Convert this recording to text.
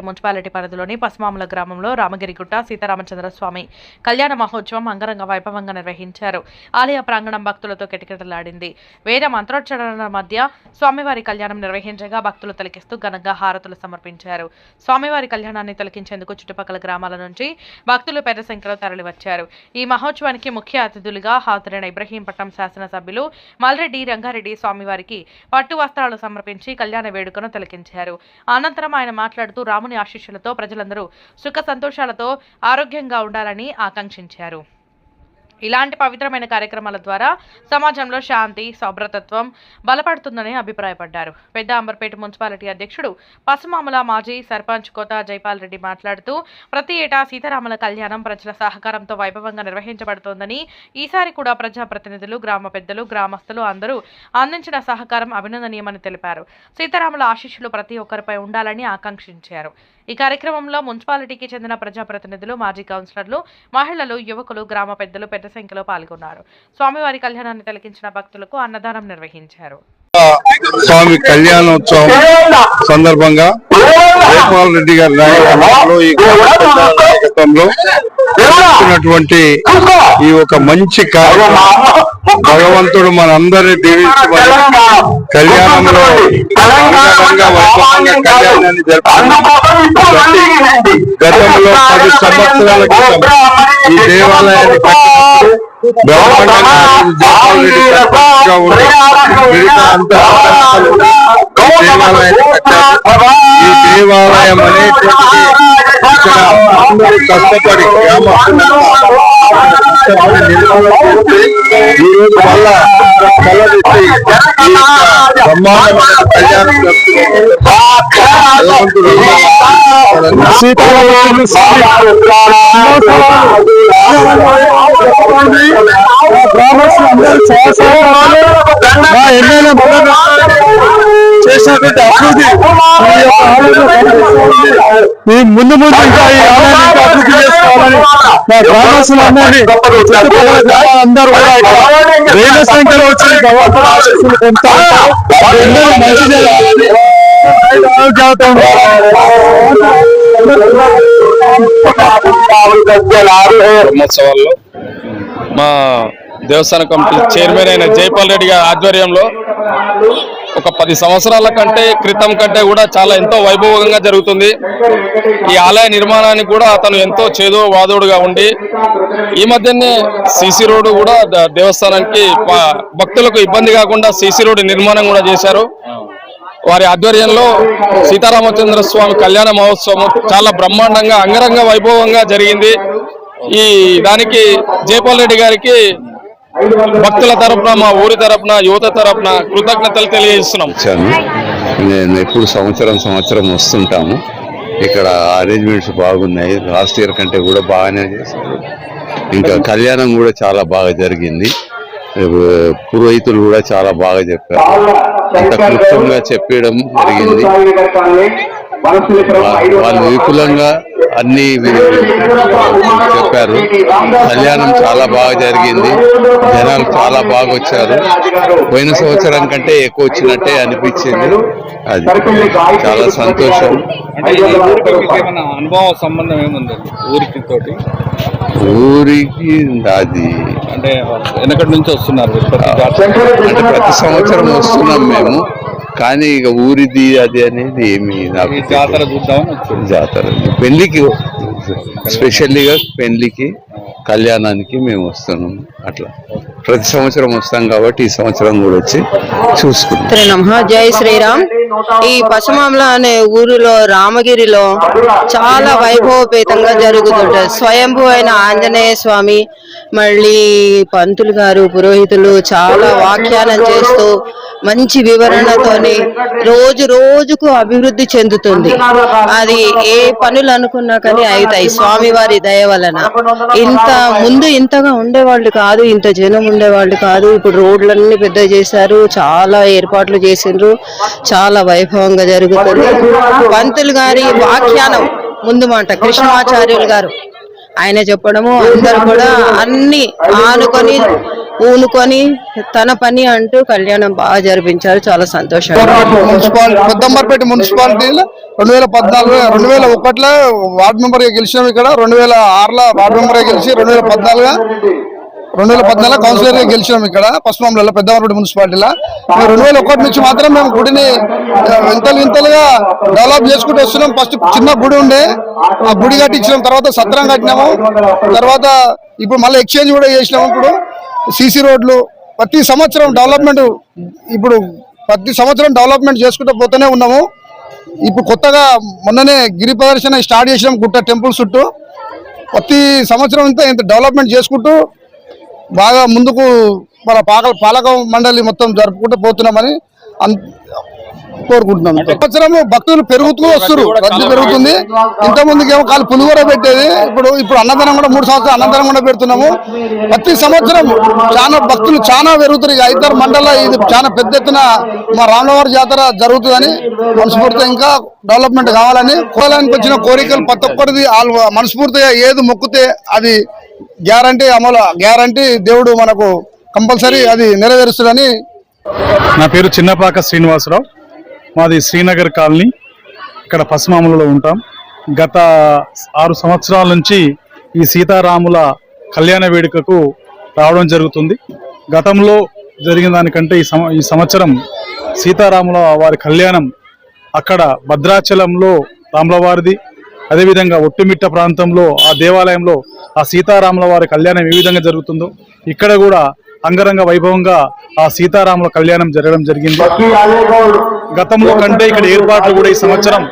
Municipality పరిధిలోని పసుమాముల గ్రామంలో రామగిరిగుట్ట సీతారామచంద్రస్వామి కళ్యాణ మహోత్సవం అంగరంగ వైభవంగా నిర్వహించారు. ఆలయ ప్రాంగణం భక్తులతో కిటకిటలాడింది. వేద మంత్రోచ్చరణల మధ్య స్వామివారి కళ్యాణం నిర్వహించగా భక్తులు తిలకిస్తూ ఘనంగా హారతులు సమర్పించారు. స్వామివారి కళ్యాణాన్ని తిలకించేందుకు చుట్టుపక్కల గ్రామాల నుంచి భక్తులు పెద్ద సంఖ్యలో తరలివచ్చారు. ఈ మహోత్సవానికి ముఖ్య అతిథులుగా హాజరైన ఇబ్రహీంపట్నం శాసనసభ్యులు మల్రెడ్డి రంగారెడ్డి స్వామివారికి పట్టు వస్త్రాలు సమర్పించి కళ్యాణ వేడుకను తిలకించారు. అనంతరం ఆయన మాట్లాడుతూ రాముని ఆశీస్సులతో ప్రజలందరూ సుఖ సంతోషాలతో ఆరోగ్యంగా ఉండాలని ఆకాంక్షించారు. ఇలాంటి పవిత్రమైన కార్యక్రమాల ద్వారా సమాజంలో శాంతి సౌభ్రతత్వం బలపడుతుందని అభిప్రాయపడ్డారు. పెద్ద అంబర్పేట మున్సిపాలిటీ అధ్యక్షుడు పసుమాముల మాజీ సర్పంచ్ కోట జైపాల్ రెడ్డి మాట్లాడుతూ ప్రతి ఏటా సీతారాముల కళ్యాణం ప్రజల సహకారంతో వైభవంగా నిర్వహించబడుతోందని, ఈసారి కూడా ప్రజాప్రతినిధులు, గ్రామ పెద్దలు, గ్రామస్తులు అందరూ అందించిన సహకారం అభినందనీయమని తెలిపారు. సీతారాముల ఆశీస్సులు ప్రతి ఒక్కరిపై ఉండాలని ఆకాంక్షించారు. ఈ కార్యక్రమంలో మున్సిపాలిటీకి చెందిన ప్రజాప్రతినిధులు, మాజీ కౌన్సిలర్లు, మహిళలు, యువకులు, గ్రామ పెద్దలు పెద్ద సంఖ్యలో పాల్గొన్నారు. స్వామివారి కళ్యాణాన్ని తిలకించిన భక్తులకు అన్నదానం నిర్వహించారు. స్వామి కళ్యాణోత్సవం సందర్భంగా జైపాల్ రెడ్డి గారి నాయకత్వంలో ఈ ఒక మంచి కార్యక్రమం భగవంతుడు మనందరినీ దీవించమని కళ్యాణంలో వైభవంగా కళ్యాణాన్ని జరుపుకుంటున్నాం. గతంలో 10 సంవత్సరాల క్రితం ఈ దేవాలయాన్ని బ్రహ్మాండంగా జైపాల్ రెడ్డి సర్పంచ్గా ఉండి మిగతా అంతా దేవాలయాన్ని కట్టారు. ఈ దేవాలయం అనేటువంటి ఇక్కడ అందరూ కష్టపడి ఈ రోజు వల్ల కలరెత్తి బ్రహ్మాండమైన కళ్యాణం చేసినటువంటి అభివృద్ధి ముందు ఇంకా ఈ ఆలయాన్ని అభివృద్ధి చేసుకోవాలని మా గ్రామస్తులందరినీ అందరూ కూడా వేల సంఖ్యలో వచ్చి భగవంతుని ఆశీస్సులు పొందుతారు. మంచి బ్రహ్మోత్సవాల్లో మా దేవస్థాన కమిటీ చైర్మన్ అయిన జైపాల్ రెడ్డి గారి ఆధ్వర్యంలో ఒక 10 సంవత్సరాల క్రితం కంటే కూడా చాలా ఎంతో వైభవంగా జరుగుతుంది. ఈ ఆలయ నిర్మాణానికి కూడా అతను ఎంతో చేదో వాదోడుగా ఉండి ఈ మధ్యనే సీసీ రోడ్డు కూడా దేవస్థానానికి భక్తులకు ఇబ్బంది కాకుండా సీసీ రోడ్డు నిర్మాణం కూడా చేశారు. వారి ఆధ్వర్యంలో సీతారామచంద్ర స్వామి కళ్యాణ మహోత్సవం చాలా బ్రహ్మాండంగా అంగరంగ వైభవంగా జరిగింది. ఈ దానికి జైపాల్ రెడ్డి గారికి భక్తుల తరపున, మా ఊరి తరపున, యువత తరపున కృతజ్ఞతలు తెలియజేస్తున్నాం. నేను ఎప్పుడు సంవత్సరం వస్తుంటాము. ఇక్కడ అరేంజ్మెంట్స్ బాగున్నాయి. లాస్ట్ ఇయర్ కంటే కూడా బాగానే చేశారు. ఇంకా కళ్యాణం కూడా చాలా బాగా జరిగింది. పురోహితులు కూడా చాలా బాగా చెప్పారు. అంత క్లుప్తంగా చెప్పడం జరిగింది. వాళ్ళు విపులంగా అన్ని చెప్పారు. కళ్యాణం చాలా బాగా జరిగింది. జనాలు చాలా బాగా వచ్చారు. పోయిన సంవత్సరం కంటే ఎక్కువ వచ్చినట్టే అనిపించింది. అది చాలా సంతోషం. అనుభవ సంబంధం ఏముంది ఊరికి? ఊరికి అది అంటే వెనకటి నుంచి వస్తున్నారు అంటే ప్రతి సంవత్సరం వస్తున్నాం మేము. కానీ ఇక ఊరిది అది అనేది ఏమి నాకు జాతర చూద్దామని జాతర పెళ్లికి స్పెషల్లీగా పెళ్లికి కళ్యాణానికి మేము వస్తున్నాం. అట్లా ప్రతి సంవత్సరం వస్తాం కాబట్టి ఈ సంవత్సరం కూడా వచ్చి చూసుకుంటాం. జై శ్రీరామ్. ఈ పసుమాముల అనే ఊరిలో రామగిరిలో చాలా వైభవపేతంగా జరుగుతుంటది. స్వయంభూ అయిన ఆంజనేయ స్వామి, మళ్ళీ పంతులు గారు, పురోహితులు చాలా వ్యాఖ్యానం చేస్తూ మంచి వివరణతోని రోజు రోజుకు అభివృద్ధి చెందుతుంది. అది ఏ పనులు అనుకున్నా కానీ అవుతాయి స్వామివారి దయ వలన. ఇంతగా ఉండేవాళ్ళు కాదు, ఇంత జనం ఉండేవాళ్ళు కాదు. ఇప్పుడు రోడ్లన్నీ పెద్ద చేశారు, చాలా ఏర్పాట్లు చేసిండ్రు, చాలా వైభవంగా జరుగుతుంది. పంతులు గారి వ్యాఖ్యానం ముందు మాట కృష్ణమాచార్యులు గారు ఆయన చెప్పడము, అందరు కూడా అన్ని ఆనుకొని పూనుకొని తన పని అంటూ కళ్యాణం బాగా జరిపించారు. చాలా సంతోషంగా. మున్సిపాలిటీ పెద్దంబర్పేట మున్సిపాలిటీలో 2001లో వార్డు మెంబర్ గా గెలిచినాం. ఇక్కడ 2006లో వార్డు మెంబర్ గా గెలిచి 2014 కౌన్సిలర్ గా గెలిచినాం. ఇక్కడ పశ్చిమంలో పెద్దంబర్పేట మున్సిపాలిటీలో 2001 నుంచి మాత్రం మేము గుడిని వింతలుగా డెవలప్ చేసుకుంటూ వస్తున్నాం. ఫస్ట్ చిన్న గుడి ఉండే, ఆ గుడి కట్టించినాం, తర్వాత సత్రం కట్టినాము, తర్వాత ఇప్పుడు మళ్ళీ ఎక్స్చేంజ్ కూడా చేసినాము. ఇప్పుడు సీసీ రోడ్లు ప్రతి సంవత్సరం డెవలప్మెంట్ చేసుకుంటూ పోతూనే ఉన్నాము. ఇప్పుడు కొత్తగా మొన్ననే గిరి ప్రదర్శన స్టార్ట్ చేసినాం గుట్ట టెంపుల్ చుట్టూ. ప్రతి సంవత్సరం ఇంత డెవలప్మెంట్ చేసుకుంటూ బాగా ముందుకు మన పాలక మండలి మొత్తం జరుపుకుంటూ పోతున్నామని కోరుకుంటున్నాం. సంవత్సరం భక్తులు పెరుగుతూ వస్తారు, రద్దీ పెరుగుతుంది. ఇంతకుముందుకు ఏమో కాలు పులిగూర పెట్టేది, ఇప్పుడు అన్నదానం కూడా 3 సంవత్సరాలు అన్నదానం కూడా పెడుతున్నాము. ప్రతి సంవత్సరం భక్తులు చాలా పెరుగుతారు. ఇక 5 మండల ఇది చాలా పెద్ద ఎత్తున మా రామలవారి జాతర జరుగుతుందని మనస్ఫూర్తిగా ఇంకా డెవలప్మెంట్ కావాలని కోలానికి వచ్చిన కోరికలు ప్రతి ఒక్కరిది మనస్ఫూర్తిగా ఏది మొక్కితే అది గ్యారంటీ దేవుడు మనకు కంపల్సరీ అది నెరవేరుస్తుందని. నా పేరు చిన్నపాక శ్రీనివాసరావు, మాది శ్రీనగర్ కాలనీ, ఇక్కడ పశ్చిమాములలో ఉంటాం. గత 6 సంవత్సరాల నుంచి ఈ సీతారాముల కళ్యాణ వేడుకకు రావడం జరుగుతుంది. గతంలో జరిగిన దానికంటే ఈ సంవత్సరం సీతారాముల వారి కళ్యాణం అక్కడ భద్రాచలంలో రాములవారిది, అదేవిధంగా ఒట్టిమిట్ట ప్రాంతంలో ఆ దేవాలయంలో ఆ సీతారాముల వారి కళ్యాణం ఏ విధంగా జరుగుతుందో ఇక్కడ కూడా అంగరంగ వైభవంగా ఆ సీతారాముల కళ్యాణం జరగడం జరిగింది. గతంలో కంటే ఇక్కడ ఏర్పాట్లు కూడా ఈ సంవత్సరం